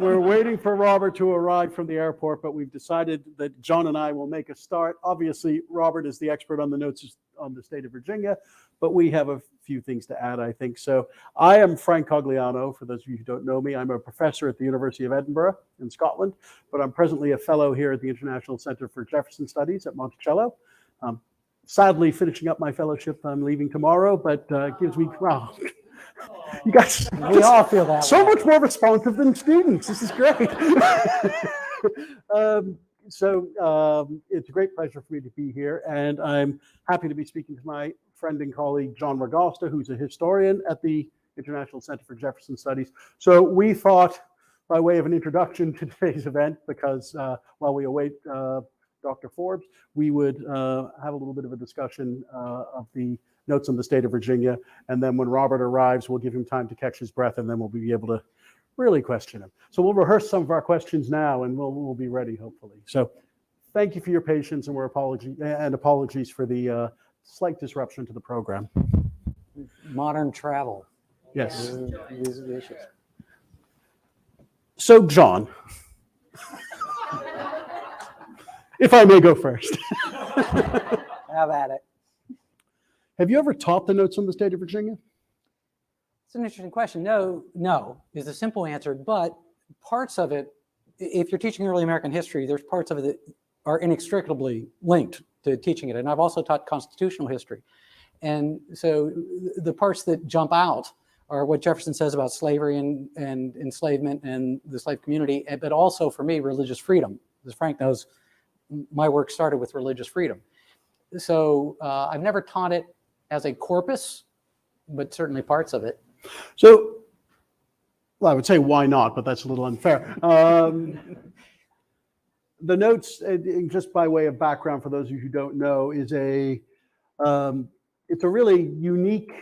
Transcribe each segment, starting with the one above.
We're waiting for Robert to arrive from the airport, but we've decided that John and I will make a start. Obviously, Robert is the expert on the notes on the state of Virginia, but we have a few things to add, I think. So I am Frank Cogliano. For those of you who don't know me, I'm a professor at the University of Edinburgh in Scotland, but I'm presently a fellow here at the International Center for Jefferson Studies at Monticello. Sadly, finishing up my fellowship, I'm leaving tomorrow, but it gives me, wow. You guys, we all feel that so way. much more responsive than students. This is great. It's a great pleasure for me to be here, and I'm happy to be speaking to my friend and colleague John Ragosta, who's a historian at the International Center for Jefferson Studies. So we thought, by way of an introduction to today's event, because while we await Dr. Forbes, we would have a little bit of a discussion of the notes on the state of Virginia, and then when Robert arrives, we'll give him time to catch his breath, and then we'll be able to really question him. So we'll rehearse some of our questions now, and we'll be ready, hopefully. So thank you for your patience, and apologies for the slight disruption to the program. Modern travel. Yes. These are the issues. So John, if I may go first. Have at it. Have you ever taught the notes on the state of Virginia? It's an interesting question. No is the simple answer, but parts of it, if you're teaching early American history, there's parts of it that are inextricably linked to teaching it. And I've also taught constitutional history. And so the parts that jump out are what Jefferson says about slavery and enslavement and the slave community, but also for me, religious freedom. As Frank knows, my work started with religious freedom. So I've never taught it as a corpus, but certainly parts of it. So, well, I would say why not, but that's a little unfair. The notes, just by way of background for those of you who don't know, is it's a really unique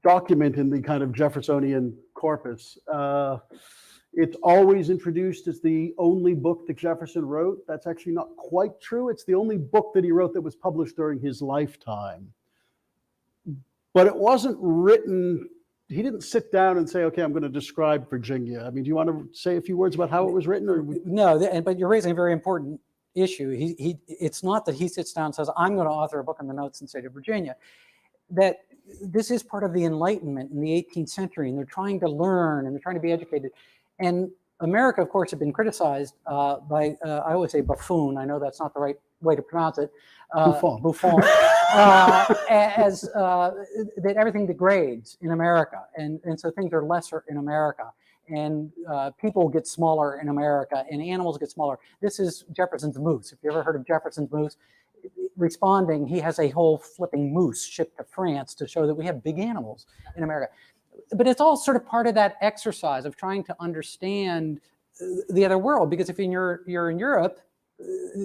document in the kind of Jeffersonian corpus. It's always introduced as the only book that Jefferson wrote. That's actually not quite true. It's the only book that he wrote that was published during his lifetime. But it wasn't written, he didn't sit down and say, okay, I'm going to describe Virginia. I mean, do you want to say a few words about how it was written? Or No, but you're raising a very important issue. It's not that he sits down and says, I'm going to author a book on the notes in the state of Virginia. That this is part of the Enlightenment in the 18th century, and they're trying to learn and they're trying to be educated. And America, of course, had been criticized by, I always say buffoon, I know that's not the right way to pronounce it, Buffon, as that everything degrades in America. And so things are lesser in America. And people get smaller in America, and animals get smaller. This is Jefferson's moose. If you ever heard of Jefferson's moose, responding, he has a whole flipping moose shipped to France to show that we have big animals in America. But it's all sort of part of that exercise of trying to understand the other world, because if you're in Europe,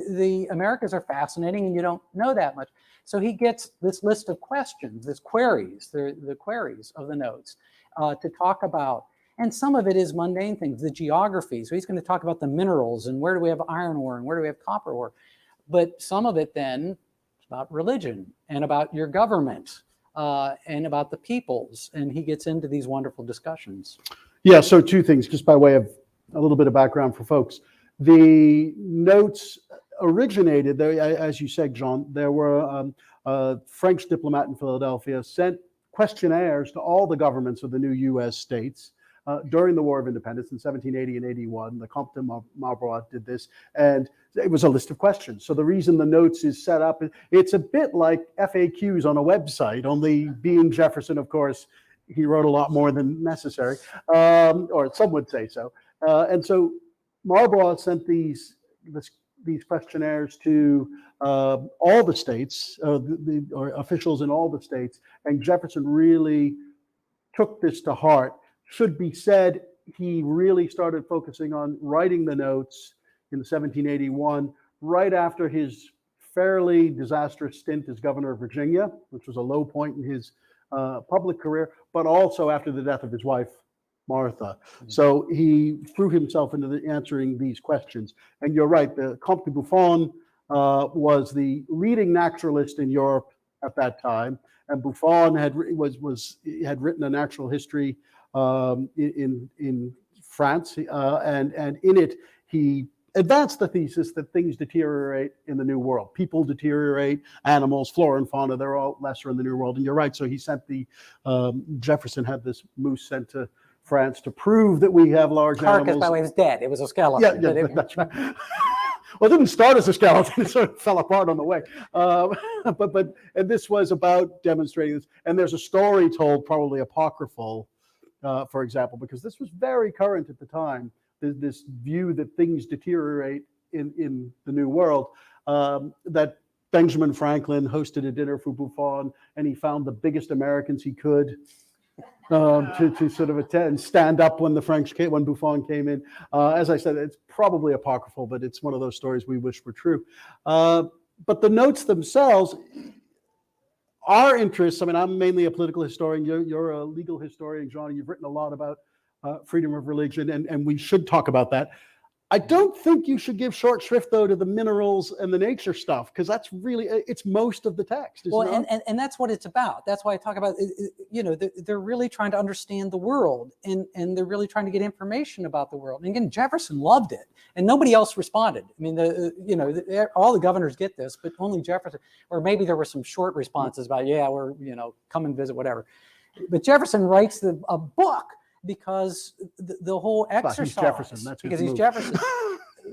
the Americas are fascinating and you don't know that much. So he gets this list of questions, this queries, the queries of the notes to talk about. And some of it is mundane things, the geography. So he's going to talk about the minerals and where do we have iron ore and where do we have copper ore. But some of it then is about religion and about your government. And about the peoples, and he gets into these wonderful discussions. Yeah, so two things, just by way of a little bit of background for folks. The notes originated, as you said, John, there were a French diplomat in Philadelphia sent questionnaires to all the governments of the new U.S. states during the War of Independence in 1780 and 81. The Comte de Marlborough did this, and it was a list of questions. So the reason the notes is set up, it's a bit like FAQs on a website, only being Jefferson, of course, he wrote a lot more than necessary, or some would say so. And so Marlborough sent these questionnaires to all the states, or officials in all the states, and Jefferson really took this to heart. Should be said, he really started focusing on writing the notes in 1781, right after his fairly disastrous stint as governor of Virginia, which was a low point in his public career, but also after the death of his wife, Martha. So he threw himself into answering these questions. And you're right, the Comte de Buffon was the leading naturalist in Europe at that time, and Buffon had written a natural history in France, and in it he advanced the thesis that things deteriorate in the New World. People deteriorate, animals, flora and fauna, they're all lesser in the New World. And you're right, so he sent Jefferson had this moose sent to France to prove that we have large Carcass, animals. by the way, was dead. It was a skeleton. Yeah, that's right. Well, it didn't start as a skeleton; it sort of fell apart on the way. And this was about demonstrating this. And there's a story told, probably apocryphal, for example, because this was very current at the time. This view that things deteriorate in the New World. That Benjamin Franklin hosted a dinner for Buffon, and he found the biggest Americans he could. To sort of attend, stand up when when Buffon came in. As I said, it's probably apocryphal, but it's one of those stories we wish were true. But the notes themselves, our interests, I mean, I'm mainly a political historian, you're a legal historian, John, you've written a lot about freedom of religion, and we should talk about that. I don't think you should give short shrift, though, to the minerals and the nature stuff, because that's really, it's most of the text. Well, and that's what it's about. That's why I talk about, they're really trying to understand the world, and they're really trying to get information about the world. And again, Jefferson loved it, and nobody else responded. I mean, all the governors get this, but only Jefferson, or maybe there were some short responses about, yeah, we're, come and visit, whatever. But Jefferson writes a book, because the whole exercise, he's Jefferson, that's because he's Jefferson,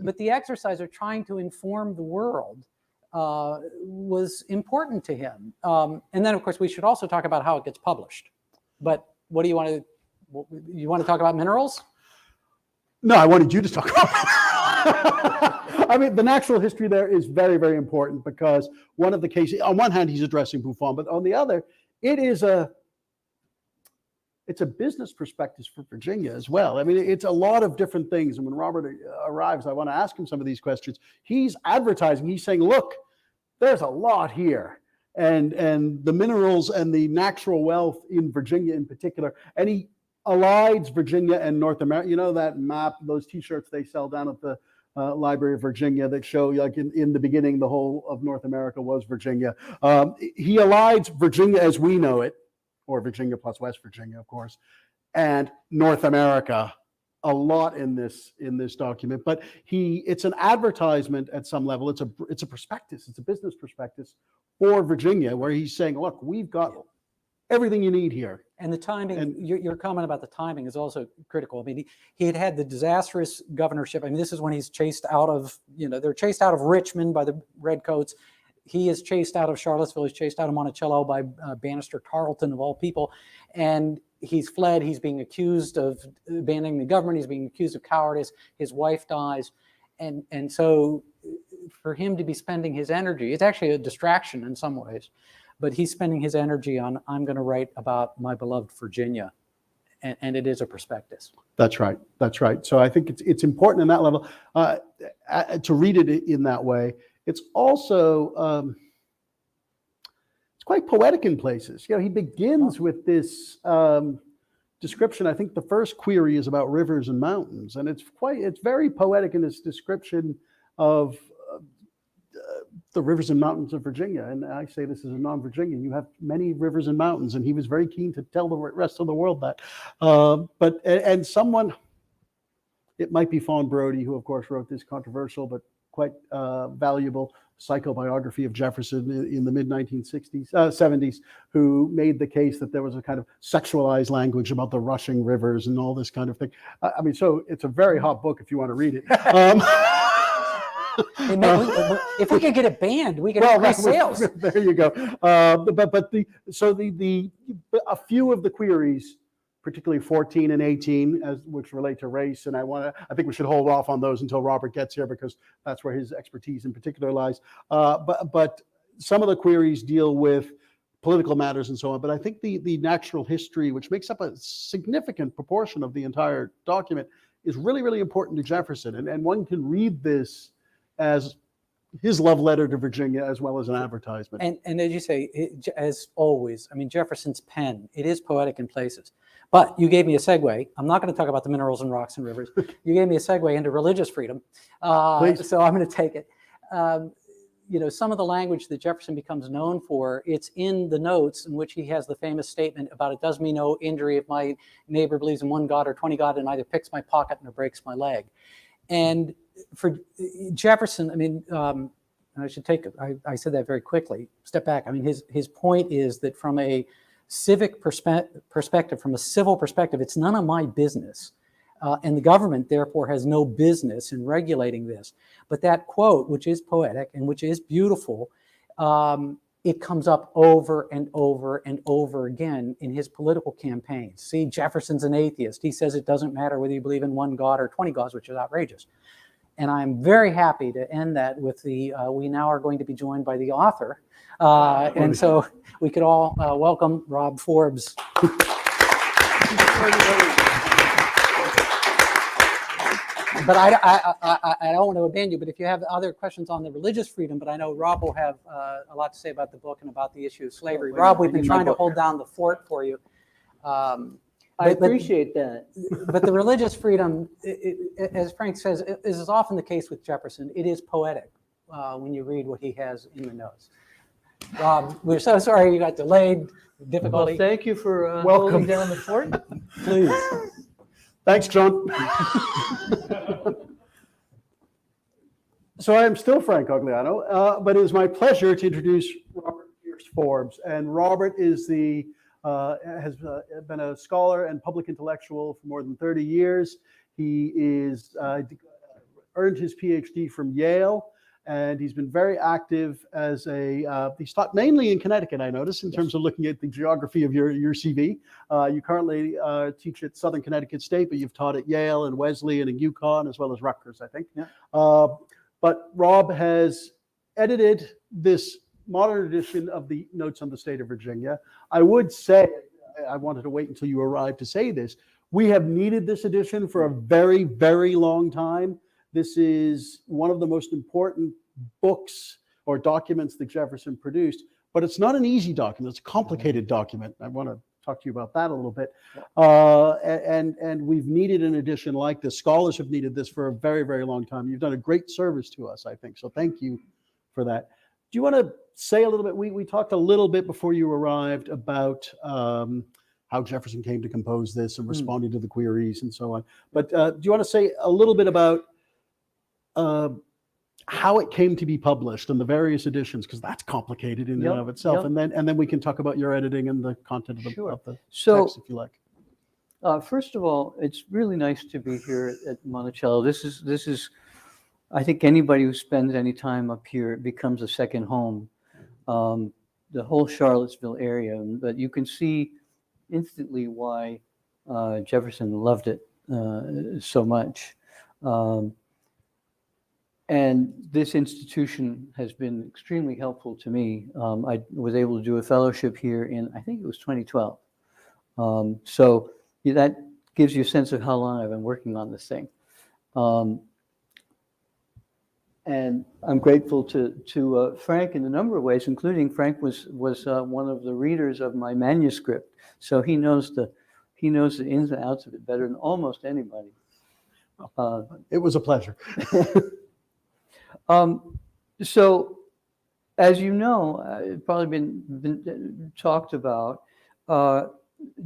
but the exercise of trying to inform the world was important to him. And then, of course, we should also talk about how it gets published. But what do you want to talk about minerals? No, I wanted you to talk about it. I mean, the natural history there is very, very important, because one of the cases, on one hand, he's addressing Buffon, but on the other, it's a business perspective for Virginia as well. I mean, it's a lot of different things. And when Robert arrives, I want to ask him some of these questions. He's advertising. He's saying, look, there's a lot here. And the minerals and the natural wealth in Virginia in particular. And he allies Virginia and North America. You know that map, those T-shirts they sell down at the Library of Virginia that show, like in the beginning, the whole of North America was Virginia. He allies Virginia as we know it, or Virginia plus West Virginia, of course, and North America a lot in this document. But it's an advertisement at some level. It's a prospectus. It's a business prospectus for Virginia, where he's saying, look, we've got everything you need here. And the timing, and your comment about the timing is also critical. I mean, he had the disastrous governorship. I mean, this is when he's chased out of, they're chased out of Richmond by the Redcoats. He is chased out of Charlottesville. He's chased out of Monticello by Bannister Tarleton, of all people. And he's fled. He's being accused of abandoning the government. He's being accused of cowardice. His wife dies. And so for him to be spending his energy, it's actually a distraction in some ways, but he's spending his energy on, I'm going to write about my beloved Virginia. And it is a prospectus. That's right. That's right. So I think it's important in that level to read it in that way. It's also it's quite poetic in places. He begins with this description. I think the first query is about rivers and mountains, and it's very poetic in its description of the rivers and mountains of Virginia. And I say this as a non-Virginian. You have many rivers and mountains, and he was very keen to tell the rest of the world that. But someone, it might be Fawn Brodie, who of course wrote this controversial but quite valuable psychobiography of Jefferson in the mid-70s, who made the case that there was a kind of sexualized language about the rushing rivers and all this kind of thing. I mean, so it's a very hot book if you want to read it. If we could get it banned, we could increase sales. There you go. But a few of the queries, particularly 14 and 18, which relate to race, and I think we should hold off on those until Robert gets here, because that's where his expertise in particular lies. But some of the queries deal with political matters and so on. But I think the natural history, which makes up a significant proportion of the entire document, is really, really important to Jefferson. And one can read this as his love letter to Virginia as well as an advertisement. And as you say, as always, I mean, Jefferson's pen, it is poetic in places. But you gave me a segue. I'm not going to talk about the minerals and rocks and rivers. You gave me a segue into religious freedom. So I'm going to take it. some of the language that Jefferson becomes known for, it's in the notes in which he has the famous statement about, it does me no injury if my neighbor believes in one God or 20 God and either picks my pocket or breaks my leg. And for Jefferson, I mean, I should I said that very quickly, step back. I mean, his point is that from a civic perspective, from a civil perspective, it's none of my business. And the government, therefore, has no business in regulating this. But that quote, which is poetic and which is beautiful, it comes up over and over and over again in his political campaigns. See, Jefferson's an atheist. He says it doesn't matter whether you believe in one God or 20 gods, which is outrageous. And I'm very happy to end that with we now are going to be joined by the author. And so we could all welcome Rob Forbes. But I don't want to abandon you, but if you have other questions on the religious freedom, but I know Rob will have a lot to say about the book and about the issue of slavery. Rob, we've been trying to hold down the fort for you. I appreciate that. But the religious freedom, as Frank says, is often the case with Jefferson. It is poetic when you read what he has in the notes. Rob, we're so sorry you got delayed. Difficulty. Well, thank you for Welcome holding down the fort. Please. Thanks, John. So I am still Frank Ogliano, but it is my pleasure to introduce Robert Pierce Forbes. And Robert is has been a scholar and public intellectual for more than 30 years. He earned his PhD from Yale, and he's been very active as he's taught mainly in Connecticut, I notice, in terms of looking at the geography of your CV. You currently teach at Southern Connecticut State, but you've taught at Yale and Wesleyan and UConn, as well as Rutgers, I think. Yeah. But Rob has edited this modern edition of the Notes on the State of Virginia. I would say, I wanted to wait until you arrived to say this, we have needed this edition for a very, very long time. This is one of the most important books or documents that Jefferson produced, but it's not an easy document. It's a complicated document. I want to talk to you about that a little bit. And we've needed an edition like this. Scholars have needed this for a very, very long time. You've done a great service to us, I think. So thank you for that. Do you want to say a little bit? We talked a little bit before you arrived about how Jefferson came to compose this and responding to the queries and so on. But do you want to say a little bit about how it came to be published and the various editions, because that's complicated in and of itself. And then we can talk about your editing and the content of the text, if you like. First of all, it's really nice to be here at Monticello. This is, I think anybody who spends any time up here, it becomes a second home. The whole Charlottesville area, but you can see instantly why Jefferson loved it so much. And this institution has been extremely helpful to me. I was able to do a fellowship here in, I think it was 2012. So that gives you a sense of how long I've been working on this thing. And I'm grateful to Frank in a number of ways, including Frank was one of the readers of my manuscript. So he knows the ins and outs of it better than almost anybody. It was a pleasure. So, as you know, it's probably been talked about,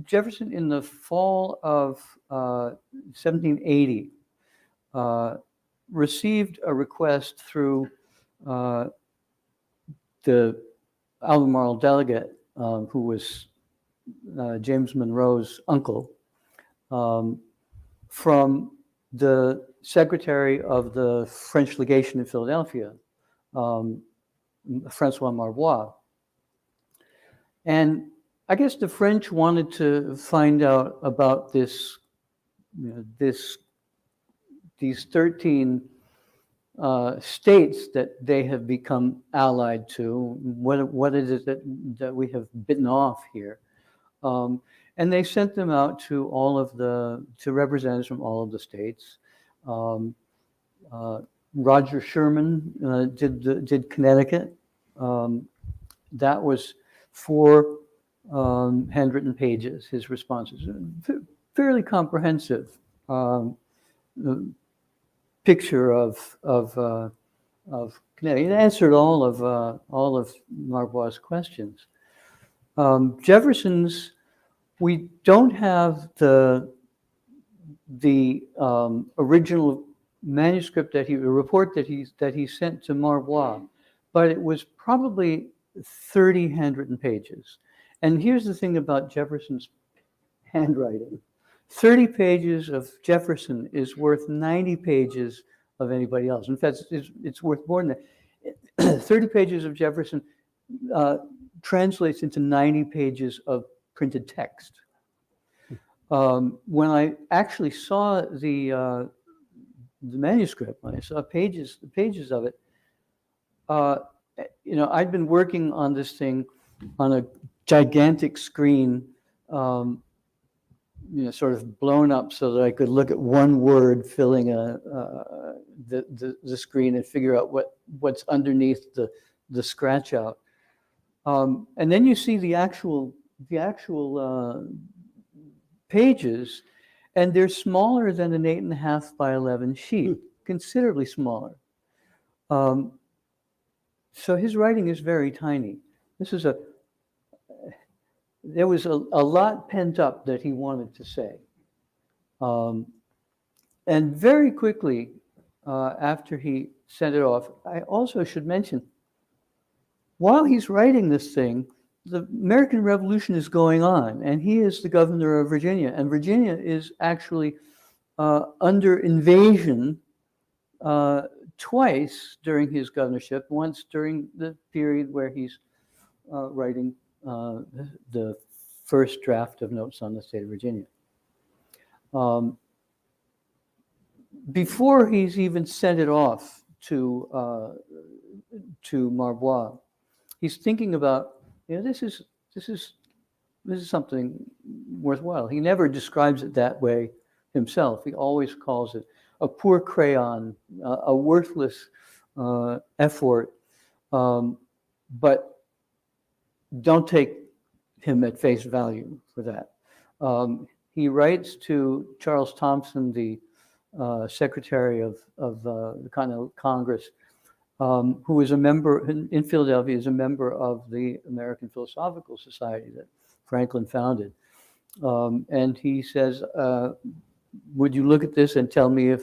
Jefferson in the fall of 1780 received a request through the Albemarle delegate, who was James Monroe's uncle, from the secretary of the French legation in Philadelphia, Francois Marbois. And I guess the French wanted to find out about this, these 13 states that they have become allied to. What is it that we have bitten off here? And they sent them out to to representatives from all of the states. Roger Sherman did Connecticut. That was 4 handwritten pages, his responses. Fairly comprehensive picture of Connecticut. It answered all of Marbois' questions. Jefferson's, we don't have the original manuscript the report that he sent to Marbois, but it was probably 30 handwritten pages. And here's the thing about Jefferson's handwriting: 30 pages of Jefferson is worth 90 pages of anybody else. In fact, it's worth more than that. 30 pages of Jefferson translates into 90 pages of printed text. When I actually saw the manuscript, when I saw the pages of it, I'd been working on this thing on a gigantic screen, sort of blown up so that I could look at one word filling the screen and figure out what's underneath the scratch out. And then you see the actual pages, and they're smaller than an 8.5 by 11 sheet, considerably smaller. So his writing is very tiny. There was a lot pent up that he wanted to say. And very quickly, after he sent it off, I also should mention, while he's writing this thing, the American Revolution is going on, and he is the governor of Virginia, and Virginia is actually under invasion twice during his governorship, once during the period where he's writing the first draft of Notes on the State of Virginia. Before he's even sent it off to Marbois, he's thinking about, this is something worthwhile. He never describes it that way himself. He always calls it a poor crayon, a worthless effort, but don't take him at face value for that. He writes to Charles Thompson, the Secretary of the Continental Congress, who is a member in Philadelphia, is a member of the American Philosophical Society that Franklin founded. And he says, would you look at this and tell me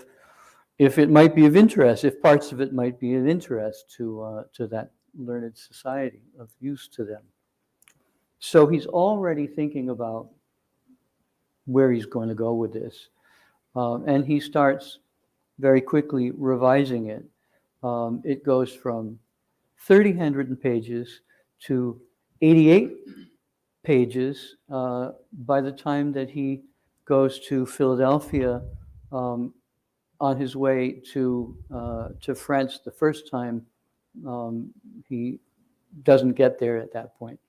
if it might be of interest, if parts of it might be of interest to that learned society, of use to them. So he's already thinking about where he's going to go with this. And he starts very quickly revising it. It goes from 30 handwritten pages to 88 pages by the time that he goes to Philadelphia on his way to France the first time. He doesn't get there at that point.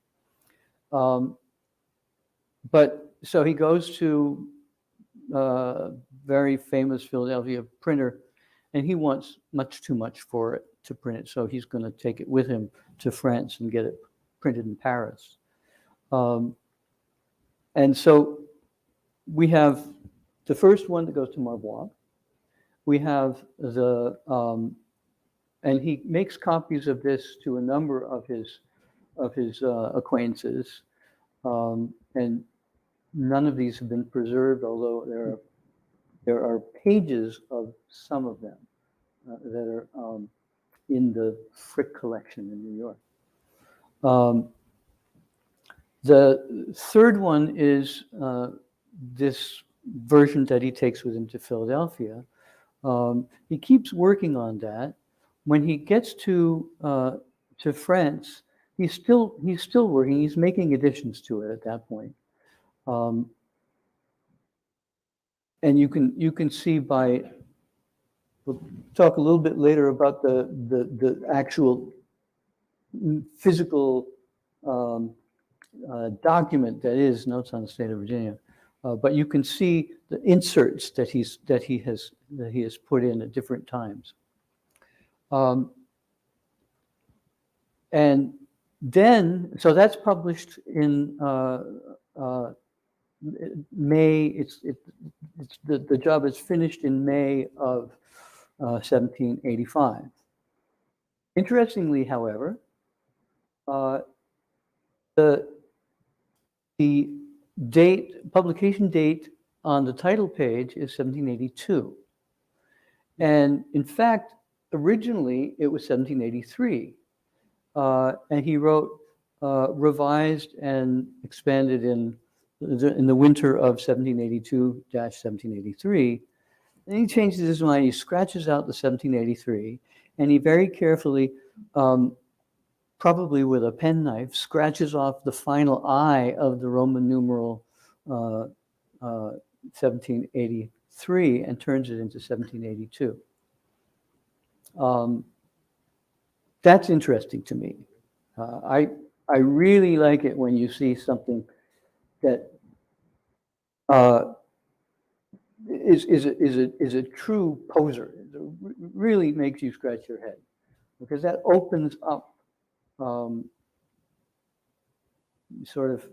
But so he goes to a very famous Philadelphia printer, and he wants much too much for it to print it, so he's going to take it with him to France and get it printed in Paris. And so we have the first one that goes to Marbois. We have and he makes copies of this to a number of his acquaintances, and none of these have been preserved, although there are pages of some of them that are in the Frick collection in New York. The third one is this version that he takes with him to Philadelphia. He keeps working on that. When he gets to France, he's still working. He's making additions to it at that point. And you can see by, we'll talk a little bit later about the actual physical document that is Notes on the State of Virginia. But you can see the inserts that he has put in at different times. And then, so that's published in May. The job is finished in May of 1785. Interestingly, however, the publication date on the title page is 1782. And in fact, originally it was 1783. And he wrote, revised and expanded in the winter of 1782-1783. And he changes his mind, he scratches out the 1783, and he very carefully, probably with a penknife, scratches off the final I of the Roman numeral 1783 and turns it into 1782. That's interesting to me. I really like it when you see something that is a true poser. It really makes you scratch your head, because that opens up sort of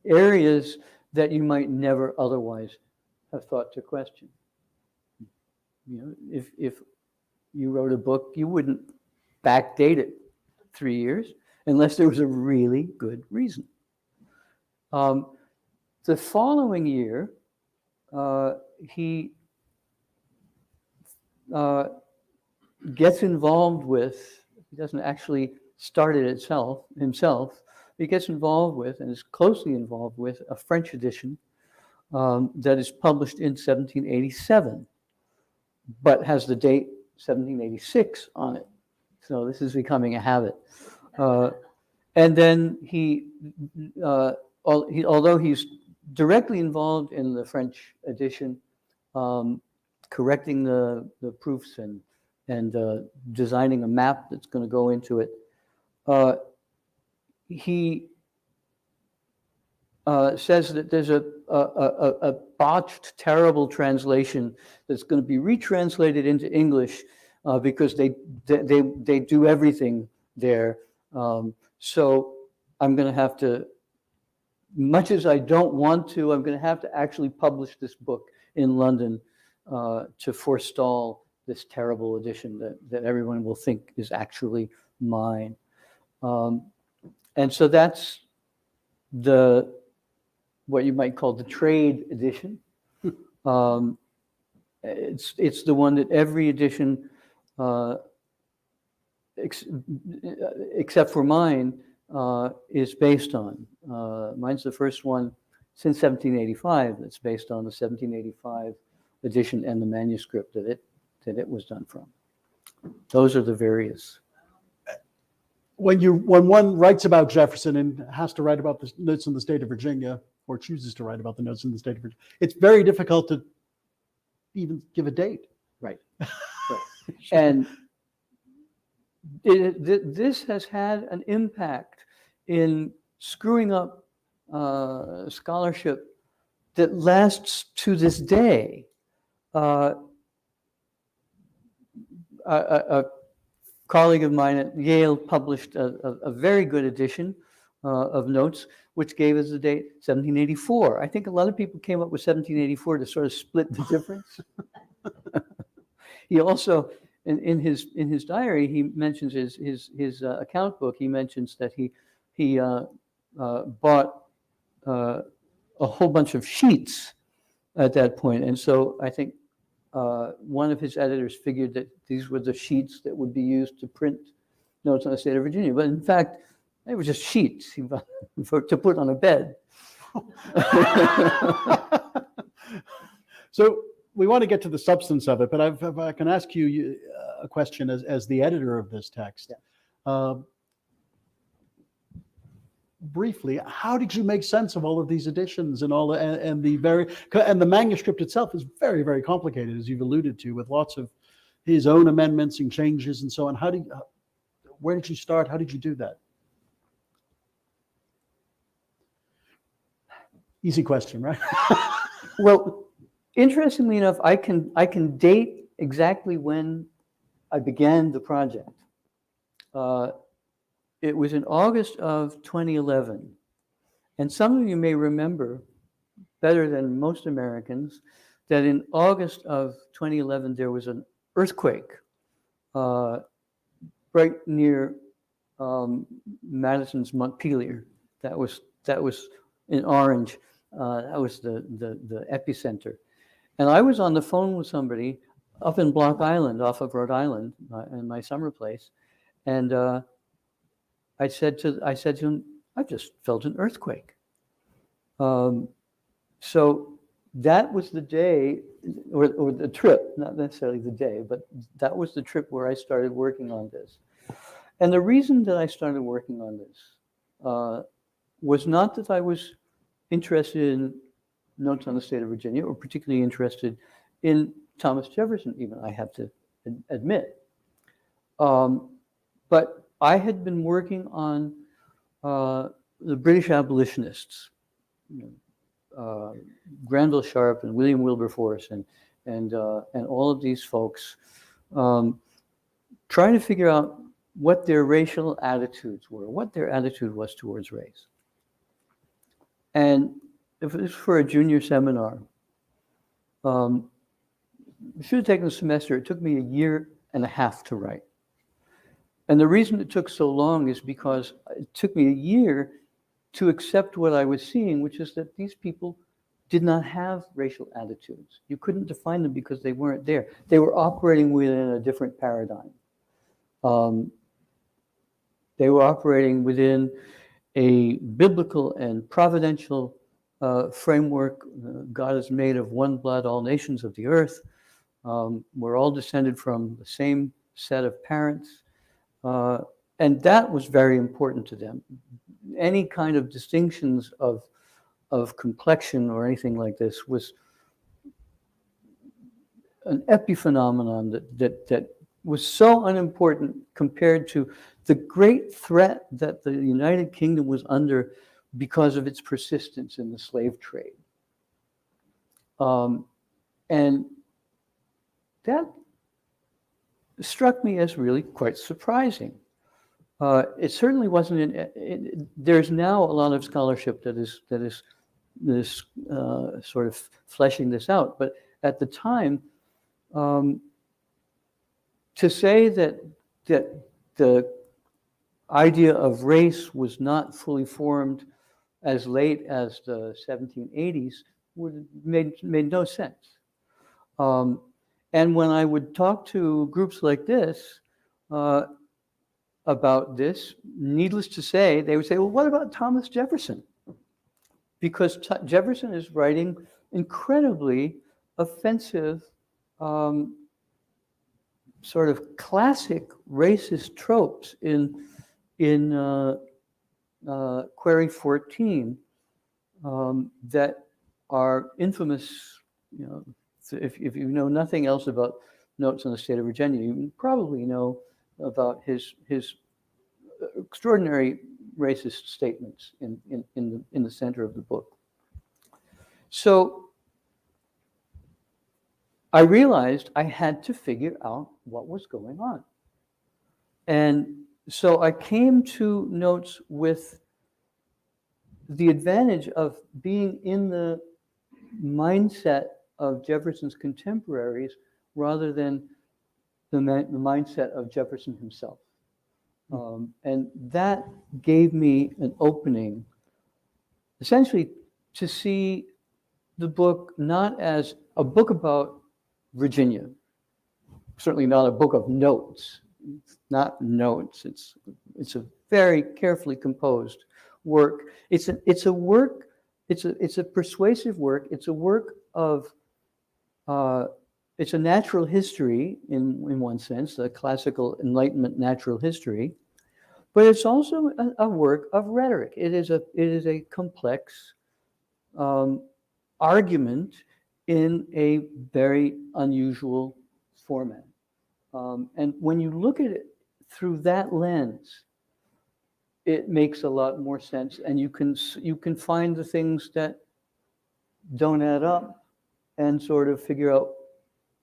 areas that you might never otherwise have thought to question. You know, if you wrote a book, you wouldn't backdate it 3 years unless there was a really good reason. The following year, he gets involved with, he doesn't actually start it himself, he gets involved with and is closely involved with a French edition that is published in 1787, but has the date 1786 on it. So this is becoming a habit. And then although he's directly involved in the French edition, correcting the proofs and designing a map that's going to go into it, he says that there's a botched, terrible translation that's going to be retranslated into English because they do everything there. So I'm going to have to, much as I don't want to, I'm going to have to actually publish this book in London to forestall this terrible edition that everyone will think is actually mine. And so that's what you might call the trade edition. It's the one that every edition, except for mine, is based on. Mine's the first one since 1785 that's based on the 1785 edition and the manuscript that it was done from. Those are the various. When one writes about Jefferson and has to write about the notes in the state of Virginia, or chooses to write about the notes in the state of Virginia, it's very difficult to even give a date. Right. And this has had an impact in screwing up scholarship that lasts to this day. A colleague of mine at Yale published a very good edition of notes, which gave us the date 1784. I think a lot of people came up with 1784 to sort of split the difference. He also, in his diary, he mentions his account book. He mentions that he bought a whole bunch of sheets at that point, and so I think one of his editors figured that these were the sheets that would be used to print notes on the state of Virginia. But in fact, they were just sheets to put on a bed. So we want to get to the substance of it, but if I can ask you a question as the editor of this text. Yeah. Briefly, how did you make sense of all of these editions and the manuscript itself is very, very complicated, as you've alluded to, with lots of his own amendments and changes and so on. Where did you start? How did you do that? Easy question, right? Well, interestingly enough, I can date exactly when I began the project. It was in August of 2011. And some of you may remember, better than most Americans, that in August of 2011, there was an earthquake right near Madison's Montpelier. That was in Orange. That was the epicenter. And I was on the phone with somebody up in Block Island, off of Rhode Island, in my summer place, and I said to him, "I just felt an earthquake." So that was the day, or the trip, not necessarily the day, but that was the trip where I started working on this. And the reason that I started working on this was not that I was interested in Notes on the State of Virginia, or particularly interested in Thomas Jefferson, even, I have to admit. But I had been working on the British abolitionists, Granville Sharp and William Wilberforce and all of these folks, trying to figure out what their racial attitudes were, what their attitude was towards race. And if it was for a junior seminar, it should have taken a semester. It took me 1.5 years to write. And the reason it took so long is because it took me 1 year to accept what I was seeing, which is that these people did not have racial attitudes. You couldn't define them because they weren't there. They were operating within a different paradigm. They were operating within a biblical and providential framework. God is made of one blood, all nations of the earth. We're all descended from the same set of parents. And that was very important to them. Any kind of distinctions of complexion or anything like this was an epiphenomenon that was so unimportant compared to the great threat that the United Kingdom was under because of its persistence in the slave trade. And that struck me as really quite surprising. It certainly wasn't. There's now a lot of scholarship that is sort of fleshing this out. But at the time, to say that the idea of race was not fully formed as late as the 1780s would have made no sense. And when I would talk to groups like this about this, needless to say, they would say, well, what about Thomas Jefferson? Because Jefferson is writing incredibly offensive, sort of classic racist tropes in Query 14 that are infamous. You know, if you know nothing else about Notes on the State of Virginia, you probably know about his extraordinary racist statements in the center of the book. So I realized I had to figure out what was going on. And so I came to Notes with the advantage of being in the mindset of Jefferson's contemporaries rather than the mindset of Jefferson himself. And that gave me an opening, essentially, to see the book not as a book about Virginia, certainly not a book of notes. It's not notes. It's a very carefully composed work. It's a work. It's a persuasive work. It's a work of. It's a natural history in one sense, a classical Enlightenment natural history, but it's also a work of rhetoric. It is a complex argument in a very unusual format. And when you look at it through that lens, it makes a lot more sense, and you can find the things that don't add up and sort of figure out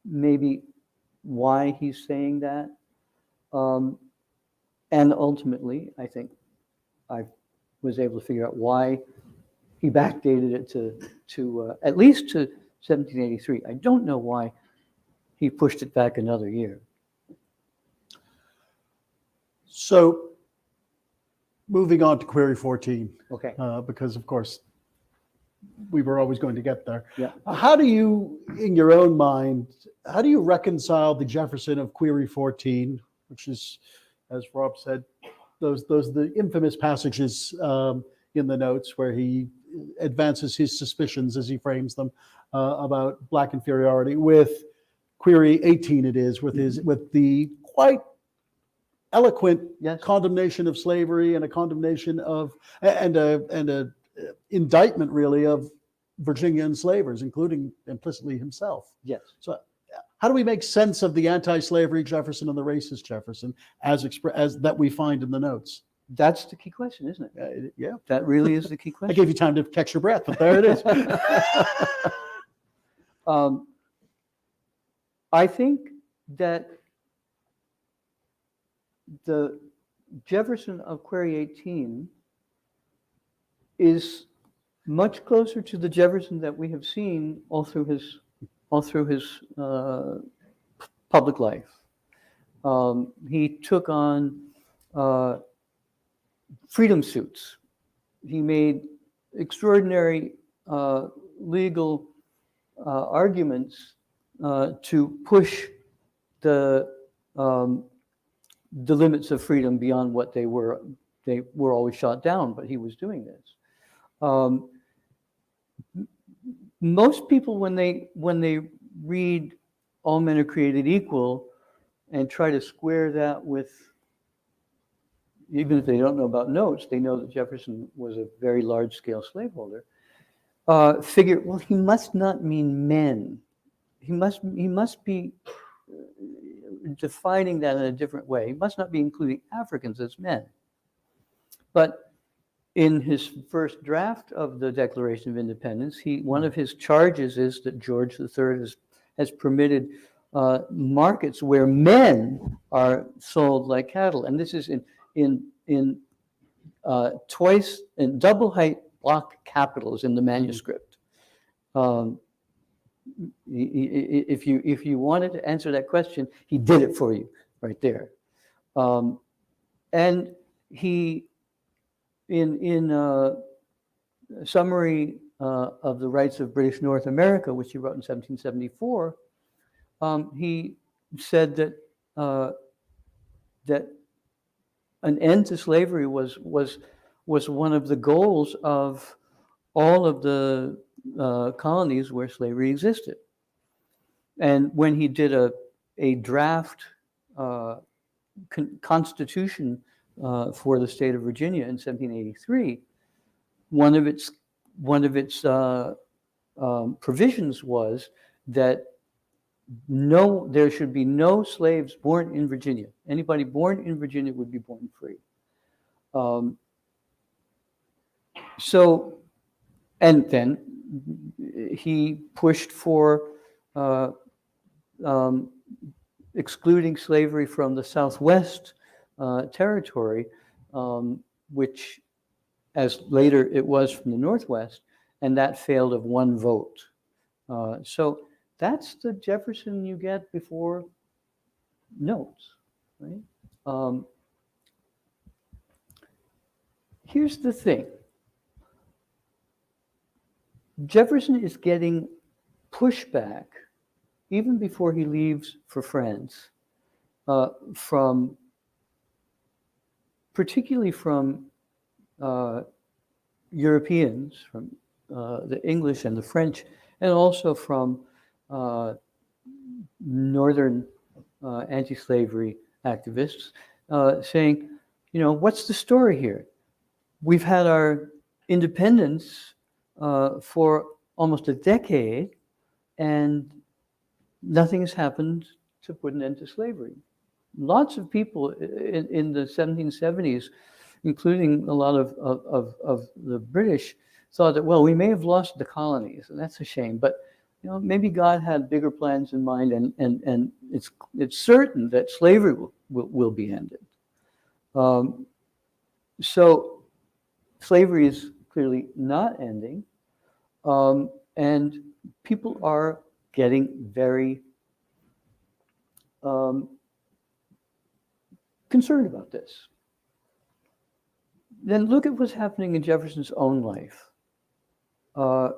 maybe why he's saying that. And ultimately, I think I was able to figure out why he backdated it to at least to 1783. I don't know why he pushed it back another year. So moving on to query 14, Okay. because of course we were always going to get there. Yeah. How do you, in your own mind, how do you reconcile the Jefferson of query 14, which is, as Rob said, those the infamous passages in the notes where he advances his suspicions, as he frames them, about black inferiority, with query 18 it is, with the quite eloquent Yes. condemnation of slavery and a condemnation of and a indictment really of Virginia enslavers, including implicitly himself. Yes. So how do we make sense of the anti-slavery Jefferson and the racist Jefferson as that we find in the notes? That's the key question, isn't it? Yeah, That really is the key I question. gave you time to catch your breath, but there it is. I think that the Jefferson of query 18 is much closer to the Jefferson that we have seen all through his public life. He took on freedom suits. He made extraordinary legal arguments to push the limits of freedom beyond what they were. They were always shot down, but he was doing this. Most people, when they read "All Men Are Created Equal" and try to square that with, even if they don't know about notes, they know that Jefferson was a very large-scale slaveholder. Figure, well, he must not mean men. He must be defining that in a different way. He must not be including Africans as men. But in his first draft of the Declaration of Independence, one of his charges is that George III has permitted markets where men are sold like cattle, and this is in twice in double height block capitals in the manuscript. If you wanted to answer that question, he did it for you right there. And he, in a summary of the rights of British North America, which he wrote in 1774, he said that that an end to slavery was one of the goals of all of the colonies where slavery existed. And when he did a draft constitution for the state of Virginia in 1783, one of its provisions was that there should be no slaves born in Virginia. Anybody born in Virginia would be born free. And then he pushed for excluding slavery from the Southwest territory, which, as later it was from the Northwest, and that failed of one vote. So that's the Jefferson you get before notes, right? Here's the thing. Jefferson is getting pushback even before he leaves for France, particularly from Europeans, from the English and the French, and also from northern anti-slavery activists, saying, what's the story here? We've had our independence for almost a decade, and nothing has happened to put an end to slavery. Lots of people in the 1770s, including a lot of the British, thought that, well, we may have lost the colonies, and that's a shame, but maybe God had bigger plans in mind, and it's certain that slavery will be ended. So slavery is clearly not ending, and people are getting very concerned about this. Then look at what's happening in Jefferson's own life. The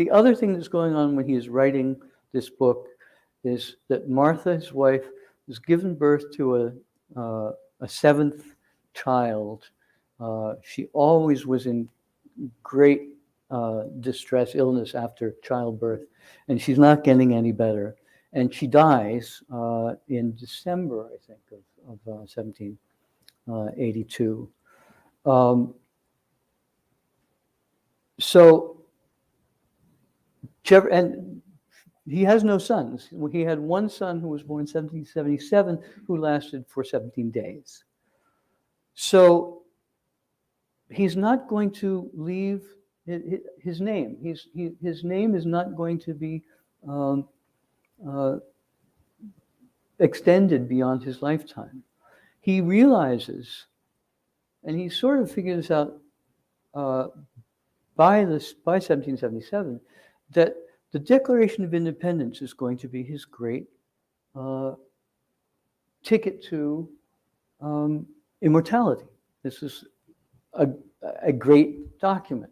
other thing that's going on when he is writing this book is that Martha, his wife, was given birth to a seventh child. She always was in great distress, illness after childbirth, and she's not getting any better. And she dies in December, I think, of 1782. And he has no sons. He had one son who was born in 1777, who lasted for 17 days. So he's not going to leave his name. His name is not going to be extended beyond his lifetime. He realizes, and he sort of figured this out by 1777, that the Declaration of Independence is going to be his great ticket to immortality. This is a great document,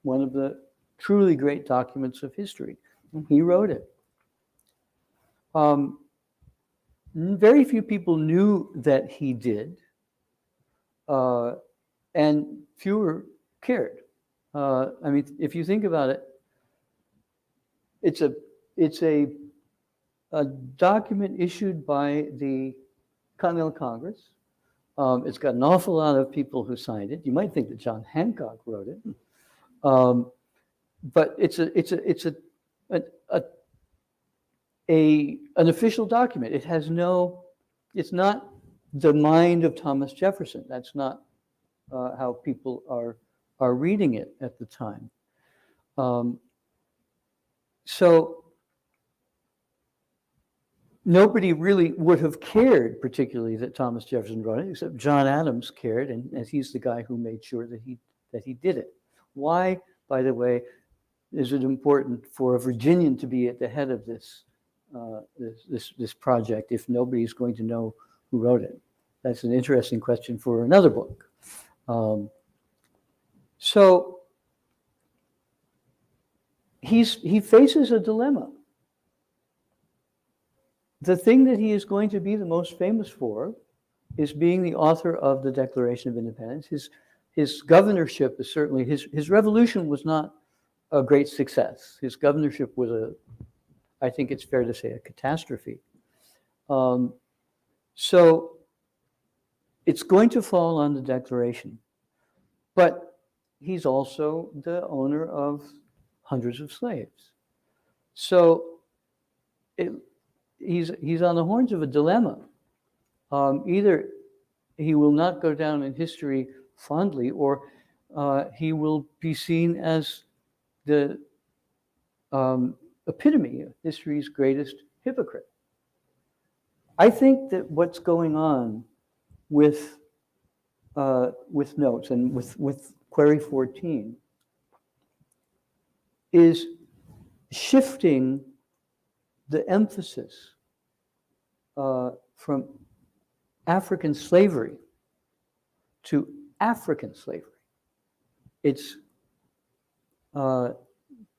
one of the truly great documents of history. He wrote it. Very few people knew that he did, and fewer cared. I mean, if you think about it, it's a document issued by the Continental Congress. It's got an awful lot of people who signed it. You might think that John Hancock wrote it, but it's an official document. It has no. It's not the mind of Thomas Jefferson. That's not how people are reading it at the time. So nobody really would have cared particularly that Thomas Jefferson wrote it, except John Adams cared, and he's the guy who made sure that he did it. Why, by the way, is it important for a Virginian to be at the head of this project if nobody's going to know who wrote it? That's an interesting question for another book. So he faces a dilemma. The thing that he is going to be the most famous for is being the author of the Declaration of Independence. His governorship is certainly, his revolution was not a great success. His governorship was I think it's fair to say, a catastrophe. So it's going to fall on the Declaration. But he's also the owner of hundreds of slaves. So he's on the horns of a dilemma. Either he will not go down in history fondly, or he will be seen as the epitome of history's greatest hypocrite. I think that what's going on with notes and with Query 14 is shifting the emphasis from African slavery to African slavery. It's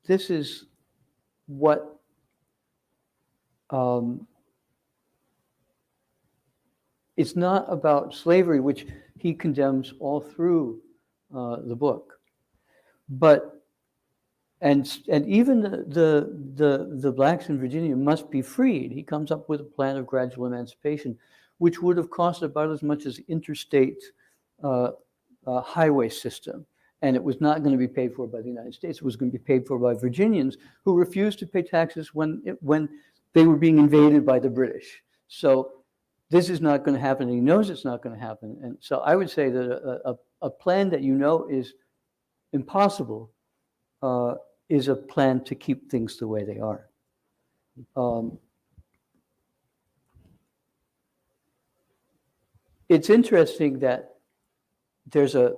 this is what it's not about slavery, which he condemns all through the book, but and even the blacks in Virginia must be freed. He comes up with a plan of gradual emancipation, which would have cost about as much as the interstate highway system. And it was not going to be paid for by the United States. It was going to be paid for by Virginians who refused to pay taxes when they were being invaded by the British. So this is not going to happen, and he knows it's not going to happen. And so I would say that a plan that you know is impossible is a plan to keep things the way they are. It's interesting that there's a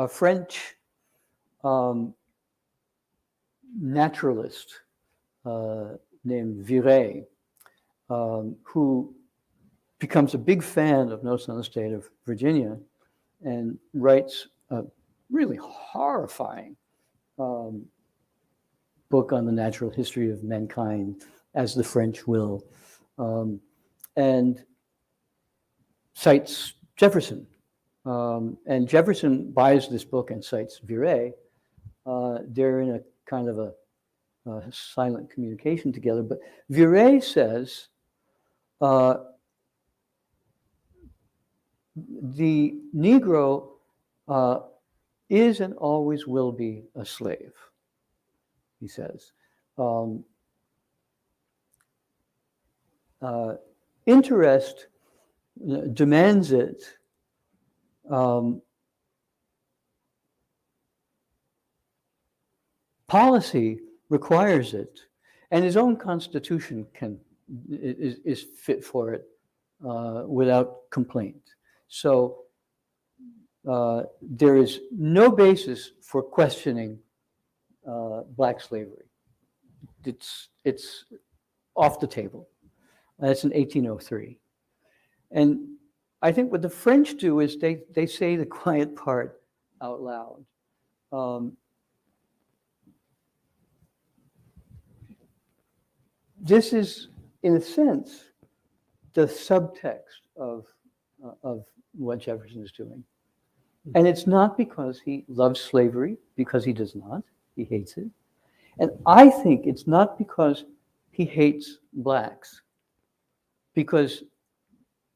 French naturalist named Viret, who becomes a big fan of Notes on the State of Virginia and writes a really horrifying book on the natural history of mankind, as the French will, and cites Jefferson. And Jefferson buys this book and cites Viret. They're in a kind of a silent communication together. But Viret says the Negro is and always will be a slave, he says. Interest demands it. Policy requires it, and his own constitution is fit for it without complaint. So there is no basis for questioning black slavery. It's off the table. That's in 1803. And I think what the French do is they say the quiet part out loud. This is, in a sense, the subtext of what Jefferson is doing. And it's not because he loves slavery, because he does not. He hates it. And I think it's not because he hates blacks, because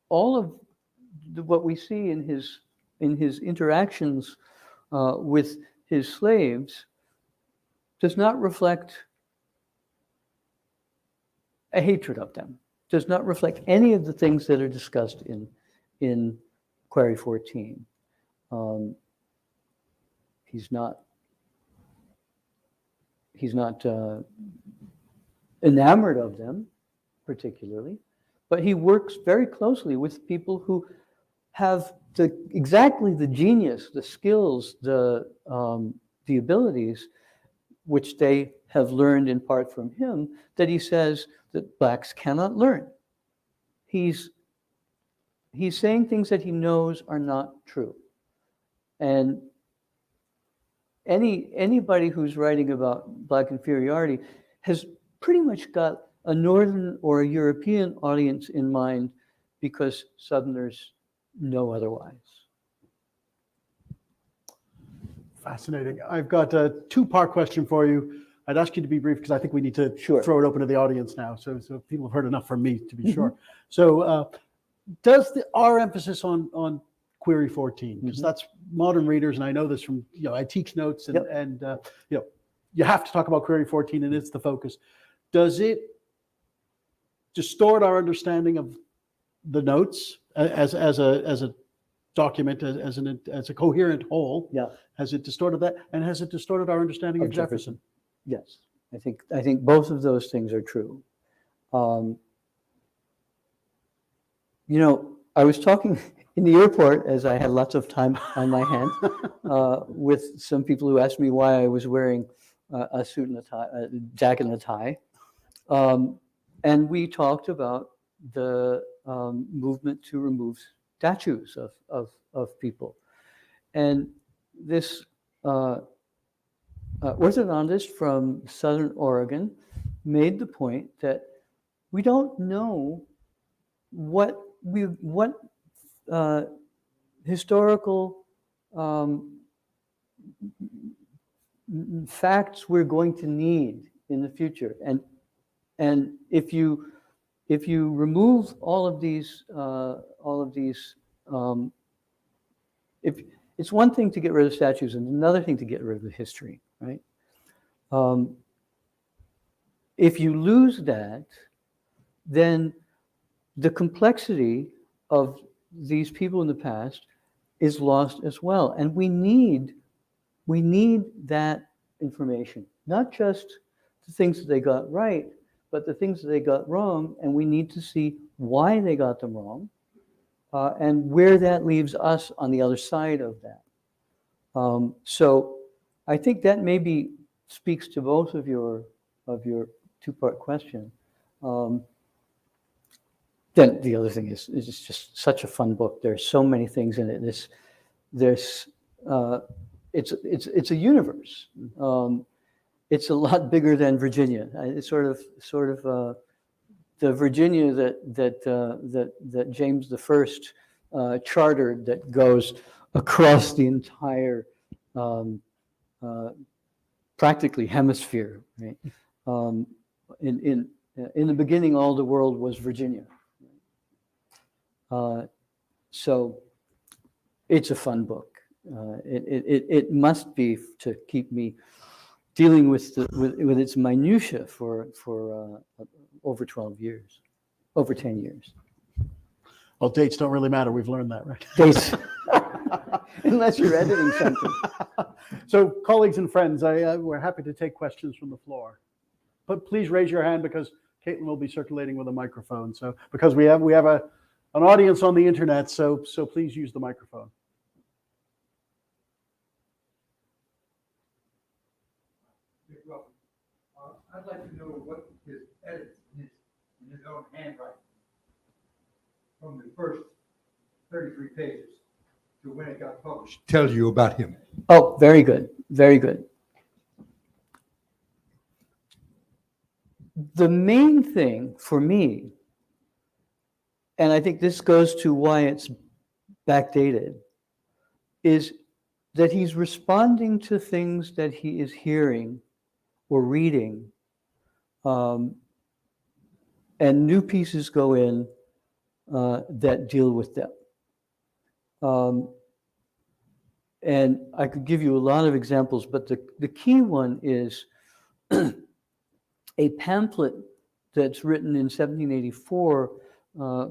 all of what we see in his interactions with his slaves does not reflect a hatred of them, does not reflect any of the things that are discussed in Query 14. He's not enamored of them particularly, but he works very closely with people who have exactly the genius, the skills, the abilities which they have learned in part from him, that he says that blacks cannot learn. He's saying things that he knows are not true. And anybody who's writing about black inferiority has pretty much got a Northern or a European audience in mind, because Southerners know otherwise. Fascinating. I've got a two-part question for you. I'd ask you to be brief because I think we need to throw it open to the audience now. So people have heard enough from me to be sure. So does our emphasis on Query 14, because that's modern readers, and I know this from, I teach notes, and you have to talk about Query 14, and it's the focus. Does it distort our understanding of the notes as a document, as a coherent whole? Yeah. Has it distorted that, and has it distorted our understanding of Jefferson? Yes, I think both of those things are true. I was talking in the airport, as I had lots of time on my hands, with some people who asked me why I was wearing a suit and a tie, a jacket and a tie, and we talked about the movement to remove statues of people, and this orthodontist from Southern Oregon made the point that we don't know what historical facts we're going to need in the future, and if you remove all of these, if it's one thing to get rid of statues and another thing to get rid of the history, right? If you lose that, then the complexity of these people in the past is lost as well. And we need that information, not just the things that they got right, but the things that they got wrong, and we need to see why they got them wrong, and where that leaves us on the other side of that. So I think that maybe speaks to both of your two-part question. then the other thing is it's just such a fun book. There's so many things in it. It's a universe. It's a lot bigger than Virginia. It's sort of the Virginia that James I chartered, that goes across the entire practically hemisphere. Right? In the beginning, all the world was Virginia. So it's a fun book. It must be, to keep me dealing with its minutia for over 12 years, over 10 years. Well, dates don't really matter. We've learned that, right? Dates, unless you're editing something. So, colleagues and friends, we're happy to take questions from the floor. But please raise your hand, because Caitlin will be circulating with a microphone. So, because we have an audience on the internet, so please use the microphone. I'd like to know what his edits in his own handwriting from the first 33 pages to when it got published tells you about him. Oh, very good, very good. The main thing for me, and I think this goes to why it's backdated, is that he's responding to things that he is hearing or reading, and new pieces go in that deal with them. And I could give you a lot of examples, but the key one is a pamphlet that's written in 1784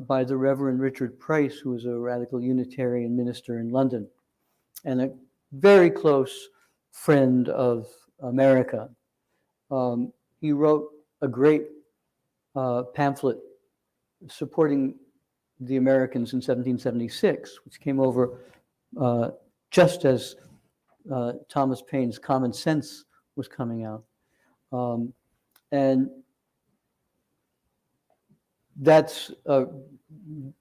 by the Reverend Richard Price, who was a radical Unitarian minister in London and a very close friend of America. He wrote a great pamphlet supporting the Americans in 1776, which came over just as Thomas Paine's Common Sense was coming out. And that's in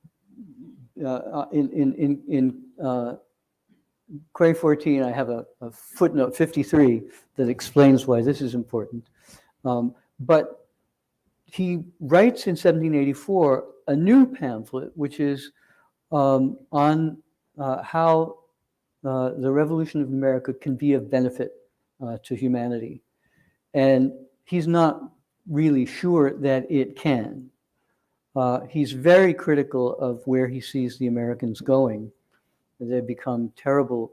Query 14, I have a footnote 53 that explains why this is important. But he writes in 1784 a new pamphlet, which is on how the Revolution of America can be of benefit to humanity. And he's not really sure that it can. He's very critical of where he sees the Americans going. They've become terrible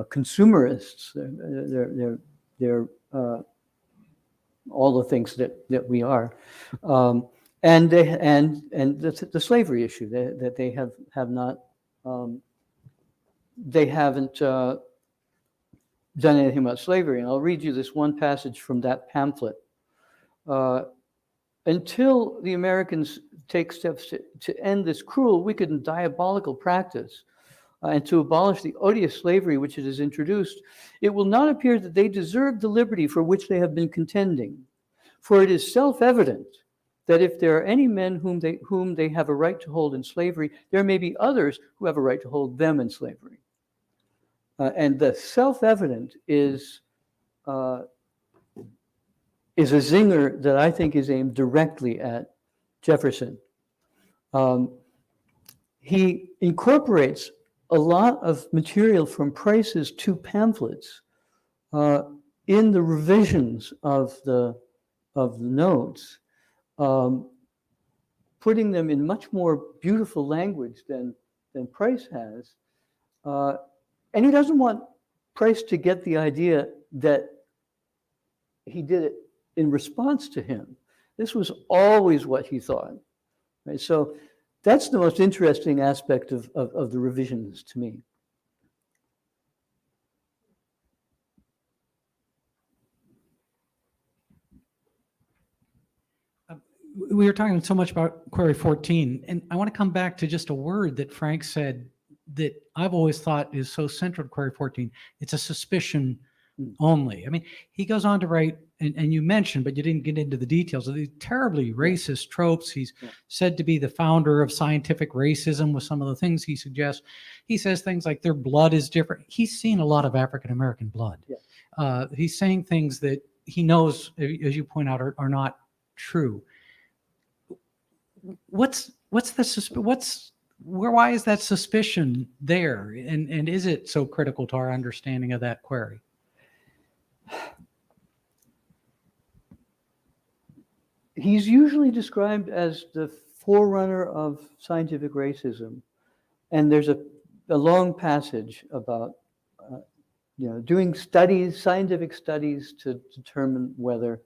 consumerists. They're all the things that we are, and the slavery issue that they have not. They haven't done anything about slavery. And I'll read you this one passage from that pamphlet. Until the Americans take steps to end this cruel, wicked, and diabolical practice, and to abolish the odious slavery which it has introduced, it will not appear that they deserve the liberty for which they have been contending. For it is self-evident that if there are any men whom they have a right to hold in slavery, there may be others who have a right to hold them in slavery. And the self-evident is a zinger that I think is aimed directly at Jefferson. He incorporates a lot of material from Price's two pamphlets in the revisions of the notes, putting them in much more beautiful language than Price has. And he doesn't want Price to get the idea that he did it in response to him. This was always what he thought. Right? So that's the most interesting aspect of the revisions to me. We were talking so much about Query 14, and I want to come back to just a word that Frank said that I've always thought is so central to Query 14. It's a suspicion only. I mean, he goes on to write, and you mentioned, but you didn't get into the details of these terribly racist tropes. He's said to be the founder of scientific racism with some of the things he suggests. He says things like their blood is different. He's seen a lot of African-American blood. He's saying things that he knows, as you point out, are not true. Why is that suspicion there? And is it so critical to our understanding of that query? He's usually described as the forerunner of scientific racism. And there's a long passage about doing studies, scientific studies, to determine whether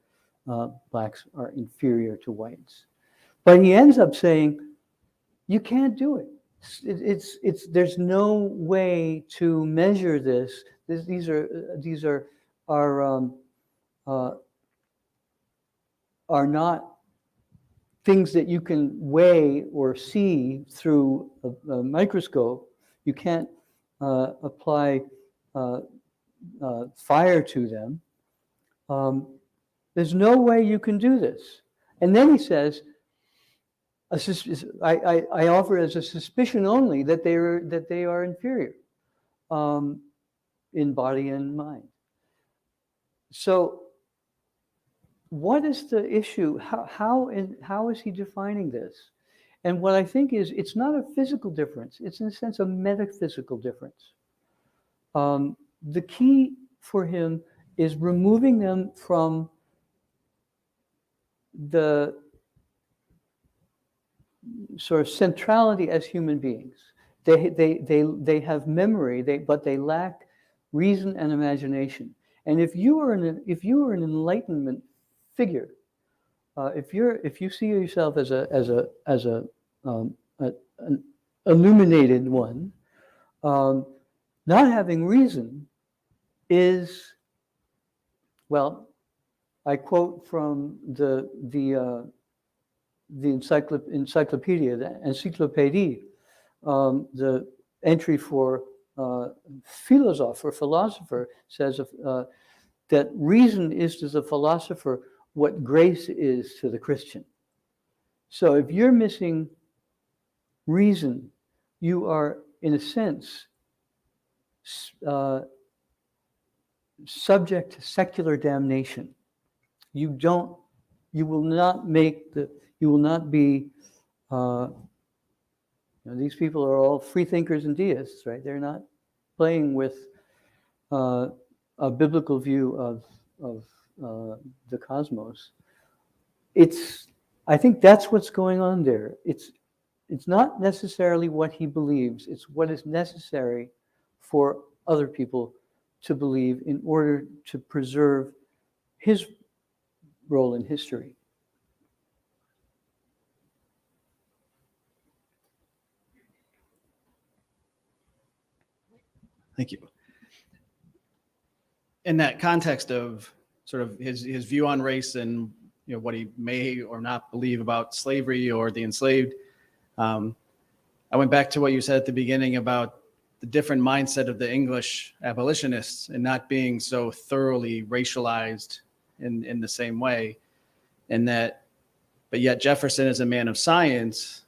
blacks are inferior to whites. But he ends up saying, you can't do it. There's no way to measure this. These are not things that you can weigh or see through a microscope. You can't apply fire to them. There's no way you can do this. And then he says, I offer as a suspicion only that they are inferior in body and mind. So what is the issue? How is he defining this? And what I think is, it's not a physical difference. It's in a sense a metaphysical difference. The key for him is removing them from the sort of centrality as human beings. They have memory, but they lack reason and imagination. And if you are an Enlightenment figure, if you see yourself as an illuminated one, not having reason is, well, I quote from the encyclopedia, the encyclopédie, the entry for philosopher says that reason is to the philosopher what grace is to the Christian. So if you're missing reason, you are, in a sense, subject to secular damnation. You will not be, these people are all free thinkers and deists, right? They're not playing with a biblical view of the cosmos. I think that's what's going on there. It's not necessarily what he believes, it's what is necessary for other people to believe in order to preserve his role in history. Thank you. In that context of sort of his view on race and what he may or not believe about slavery or the enslaved, I went back to what you said at the beginning about the different mindset of the English abolitionists and not being so thoroughly racialized in the same way, but yet Jefferson is a man of science,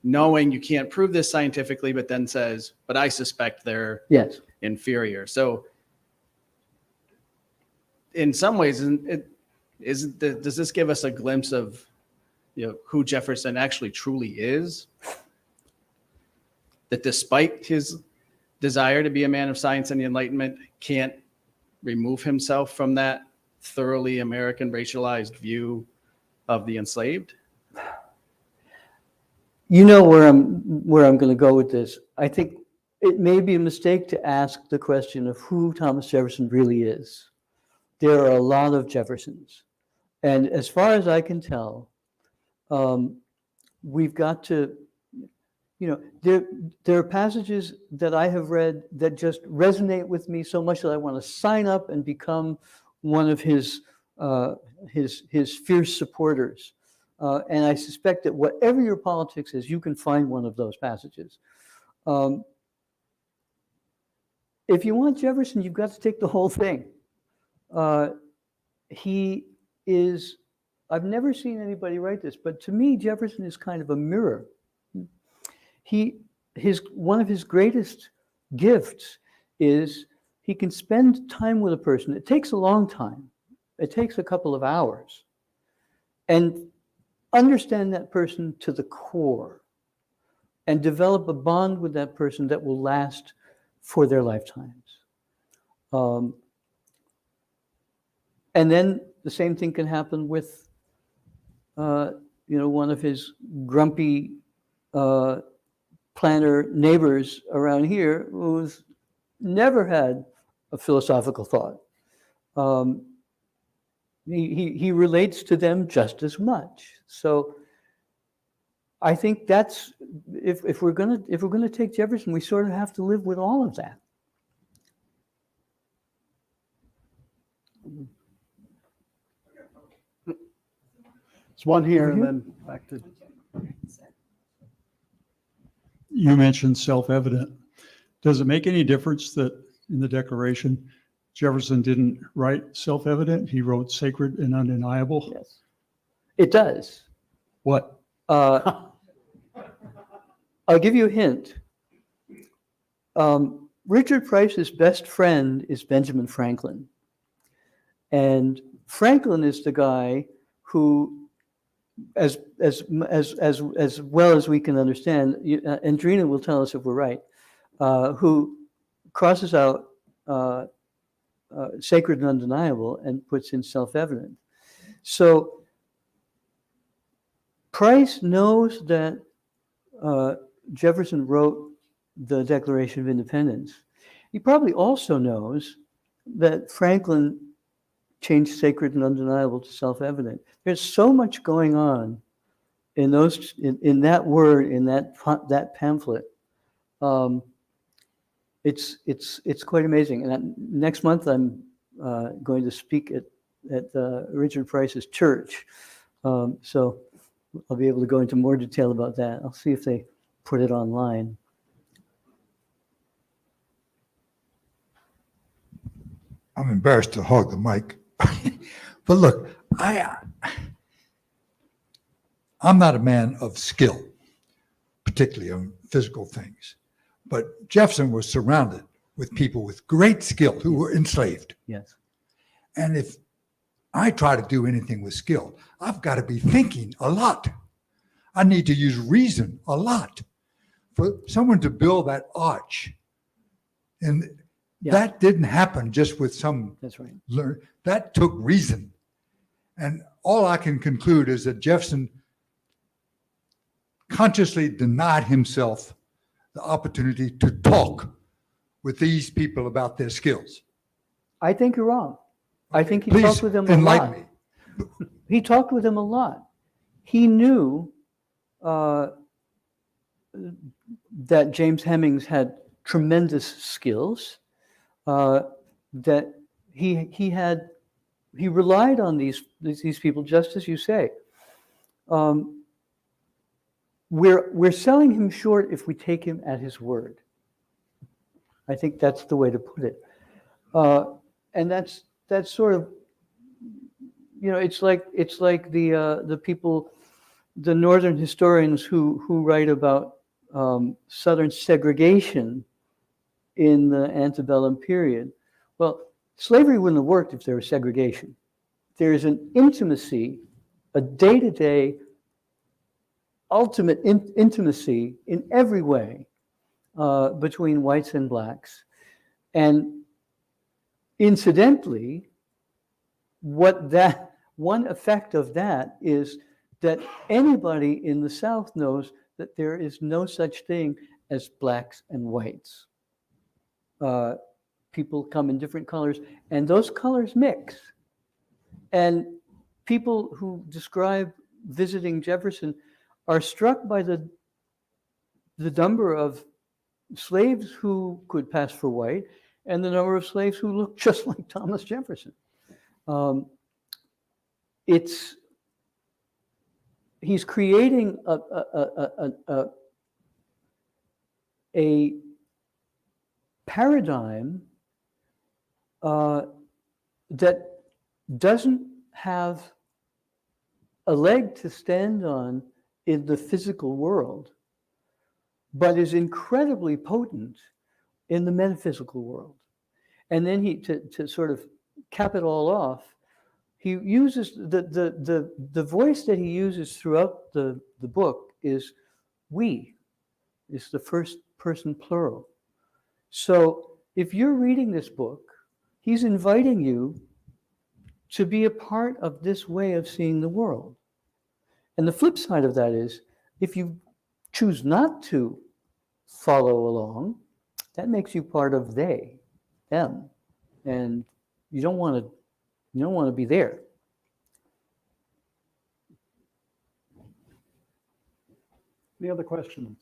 knowing you can't prove this scientifically, but then says, but I suspect they're inferior. So in some ways, does this give us a glimpse of who Jefferson actually truly is? That despite his desire to be a man of science and the Enlightenment, can't remove himself from that thoroughly American racialized view of the enslaved? You know where I'm going to go with this. I think it may be a mistake to ask the question of who Thomas Jefferson really is. There are a lot of Jeffersons. And as far as I can tell, we've got to, there are passages that I have read that just resonate with me so much that I want to sign up and become one of his fierce supporters. And I suspect that whatever your politics is, you can find one of those passages. if you want Jefferson, you've got to take the whole thing. He is, I've never seen anybody write this, but to me, Jefferson is kind of a mirror. One of his greatest gifts is he can spend time with a person. It takes a long time. It takes a couple of hours. And understand that person to the core and develop a bond with that person that will last for their lifetimes. And then the same thing can happen with, one of his grumpy planner neighbors around here who's never had a philosophical thought. He relates to them just as much. So I think that's, if we're gonna take Jefferson, we sort of have to live with all of that. It's one here and then back to. You mentioned self-evident. Does it make any difference that in the Declaration, Jefferson didn't write self-evident? He wrote sacred and undeniable. Yes, it does. What? I'll give you a hint. Richard Price's best friend is Benjamin Franklin. And Franklin is the guy who, as well as we can understand, and Drina will tell us if we're right, who crosses out sacred and undeniable and puts in self-evident. So Price knows that Jefferson wrote the Declaration of Independence. He probably also knows that Franklin changed sacred and undeniable to self-evident. There's so much going on in those, in that word, in that pamphlet. It's quite amazing. And next month I'm going to speak at Richard Price's church, so I'll be able to go into more detail about that. I'll see if they put it online. I'm embarrassed to hog the mic. But look, I'm not a man of skill, particularly on physical things. But Jefferson was surrounded with people with great skill who were enslaved. Yes. And if I try to do anything with skill, I've got to be thinking a lot. I need to use reason a lot. For someone to build that arch, and that didn't happen just with some That's right. learn. That took reason. And all I can conclude is that Jefferson consciously denied himself the opportunity to talk with these people about their skills. I think you're wrong. I think he Please talked with them a enlighten lot. me. He talked with them a lot. He knew that James Hemings had tremendous skills, that he relied on these people, just as you say. We're selling him short if we take him at his word. I think that's the way to put it. And that's sort of, it's like the people, the Northern historians who write about Southern segregation in the antebellum period. Well, slavery wouldn't have worked if there was segregation. There is an intimacy, a day-to-day, ultimate intimacy in every way between whites and blacks. And incidentally, one effect of that is that anybody in the South knows that there is no such thing as blacks and whites. People come in different colors, and those colors mix. And people who describe visiting Jefferson are struck by the number of slaves who could pass for white and the number of slaves who look just like Thomas Jefferson. He's creating a paradigm that doesn't have a leg to stand on in the physical world, but is incredibly potent in the metaphysical world. And then to sort of cap it all off, he uses the voice that he uses throughout the book is we. It's the first person plural. So if you're reading this book, he's inviting you to be a part of this way of seeing the world. And the flip side of that is, if you choose not to follow along, that makes you part of they, them, and you don't want to be there. Any other questions?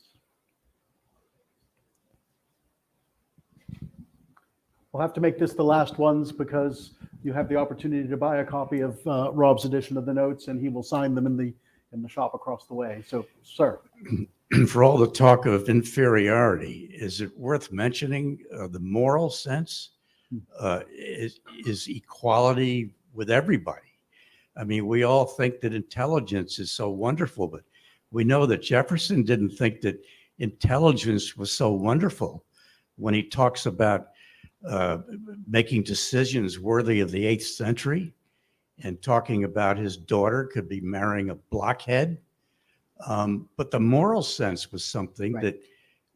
We'll have to make this the last ones because you have the opportunity to buy a copy of Rob's edition of the notes, and he will sign them in the shop across the way. So, sir. For all the talk of inferiority, is it worth mentioning the moral sense? Is equality with everybody? I mean, we all think that intelligence is so wonderful, but we know that Jefferson didn't think that intelligence was so wonderful when he talks about making decisions worthy of the 8th century and talking about his daughter could be marrying a blockhead. But the moral sense was something that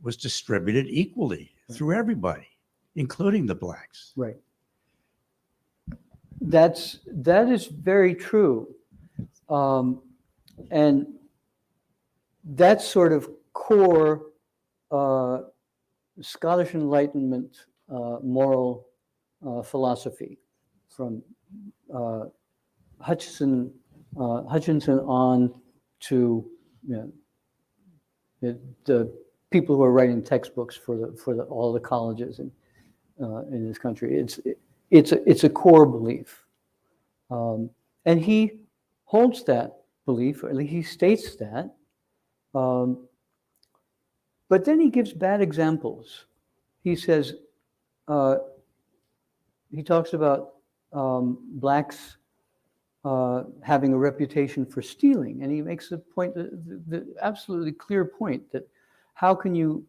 was distributed equally through everybody, including the blacks. Right. That is very true. And that's sort of core Scottish Enlightenment moral philosophy from Hutchinson on to the people who are writing textbooks for all the colleges in this country. It's a core belief, and he holds that belief, or at least he states that. But then he gives bad examples. He says he talks about blacks having a reputation for stealing, and he makes the point, the absolutely clear point, that how can you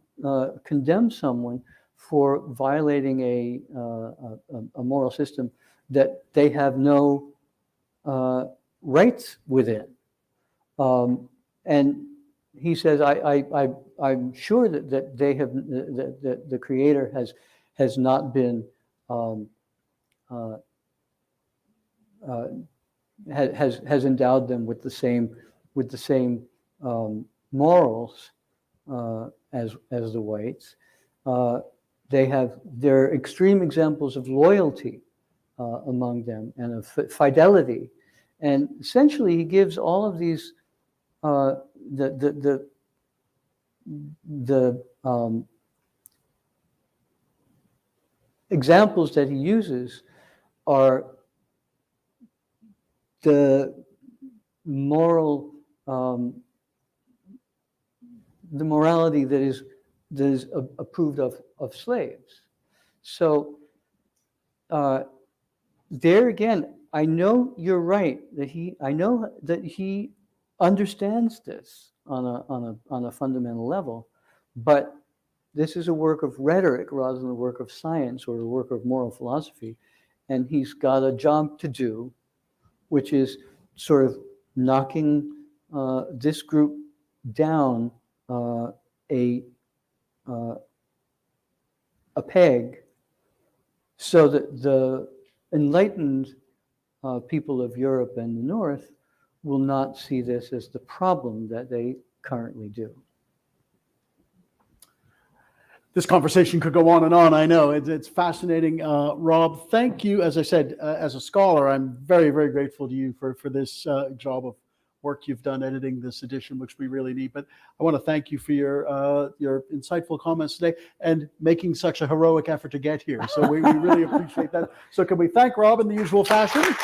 condemn someone for violating a moral system that they have no rights within? And he says, I'm sure that they have, that the Creator has not been has endowed them with the same morals as the whites. There are extreme examples of loyalty among them and of fidelity, and essentially he gives all of these the examples that he uses are the morality that is approved of slaves. So there again, I know you're right I know that he understands this on a fundamental level, but this is a work of rhetoric rather than a work of science or a work of moral philosophy, and he's got a job to do, which is sort of knocking this group down a peg, so that the enlightened people of Europe and the North will not see this as the problem that they currently do. This conversation could go on and on. I know it's fascinating. Rob, thank you. As I said, as a scholar, I'm very, very grateful to you for this job of work you've done editing this edition, which we really need. But I want to thank you for your insightful comments today and making such a heroic effort to get here. So we really appreciate that. So can we thank Rob in the usual fashion?